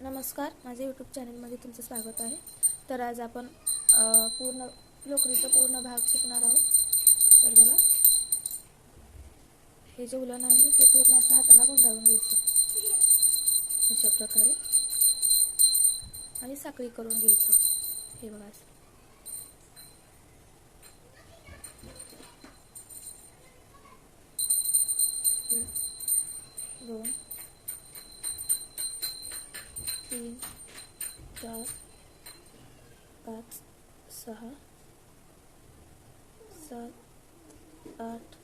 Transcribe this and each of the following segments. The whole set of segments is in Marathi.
नमस्कार, माझ्या यूट्यूब चॅनलमध्ये तुमचं स्वागत आहे। तर आज आपण पूर्ण लोकरीचा पूर्ण भाग शिकणार आहोत। तर बघा, हे जे उलन आहे ते पूर्ण असं हाताला गुंडाळून घ्यायचं अशा प्रकारे आणि साखळी करून घ्यायचं। हे बघा असं 2 3 4 5 6 7 8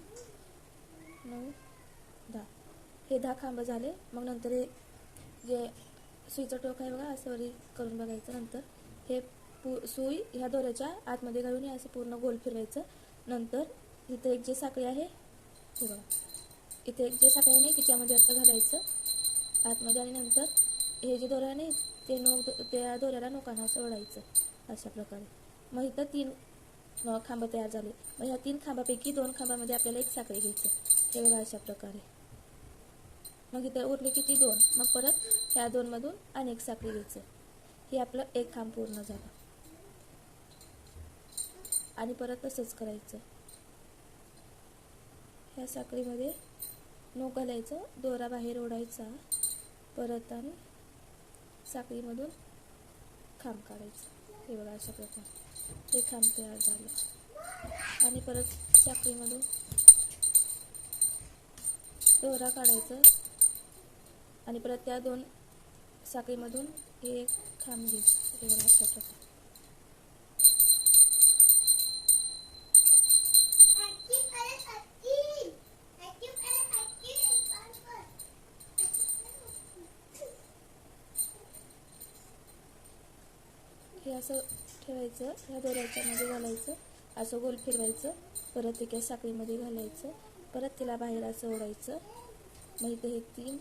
9 10 हे 10 खांब झाले। मग नंतर हे जे सुईचं टोक आहे बघा असं वरी करून बघायचं। नंतर हे सुई ह्या दोऱ्याच्या आतमध्ये घालून हे असं पूर्ण गोल फिरवायचं। नंतर इथे एक जे साखळी आहे हे बघा, इथे एक जे साखळी आहे तिच्यामध्ये असं घालायचं आतमध्ये आणि नंतर हे जे दोरा आहे ते त्या दोऱ्याला नोकानं असं ओढायचं अशा प्रकारे। मग इथं 3 खांब तयार झाले। मग ह्या 3 खांबापैकी 2 खांबामध्ये आपल्याला एक साखळी घ्यायचं हे बघा अशा प्रकारे। मग इथे उरले किती 2, मग परत ह्या 2 मधून अनेक साखळी घ्यायचं। हे आपलं एक खांब पूर्ण झालं आणि परत तसंच करायचं। ह्या साखळीमध्ये नोक घालायचं, दोरा बाहेर ओढायचा, परत आणि साखळीमधून खांब काढायचं हे बघा अशा प्रकारे। हे खांब तयार झालं आणि परत साखळीमधून दोरा काढायचं आणि परत त्या 2 साखळीमधून एक खांब घ्यायचं हे बघा अशा प्रकारे। हे असं ठेवायचं, ह्या दोऱ्याच्या मध्ये घालायचं, असं गोल फिरवायचं, परत एका साखळीमध्ये घालायचं, परत तिला बाहेर असं ओढायचं। मग इथे हे 3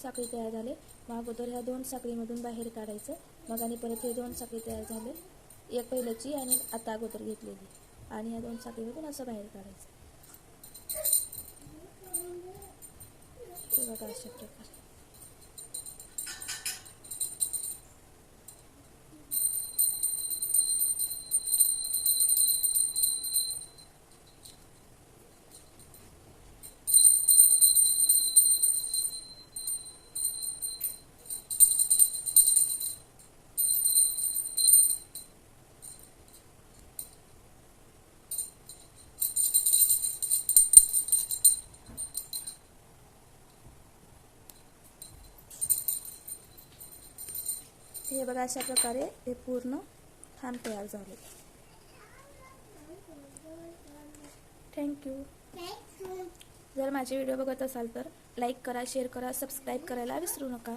साखळी तयार झाले। मग अगोदर ह्या 2 साखळीमधून बाहेर काढायचं, मग आणि परत हे 2 साखळी तयार झाले, एक पहिल्याची आणि आता अगोदर घेतलेली, आणि ह्या 2 साखळीमधून असं बाहेर काढायचं हे बघा अशा प्रकारे। हे बघा अशा प्रकारे हे पूर्ण खांब तयार झाले। थँक्यू। जर माझे व्हिडिओ बघत असाल तर लाईक करा, शेअर करा, सबस्क्राईब करायला विसरू नका।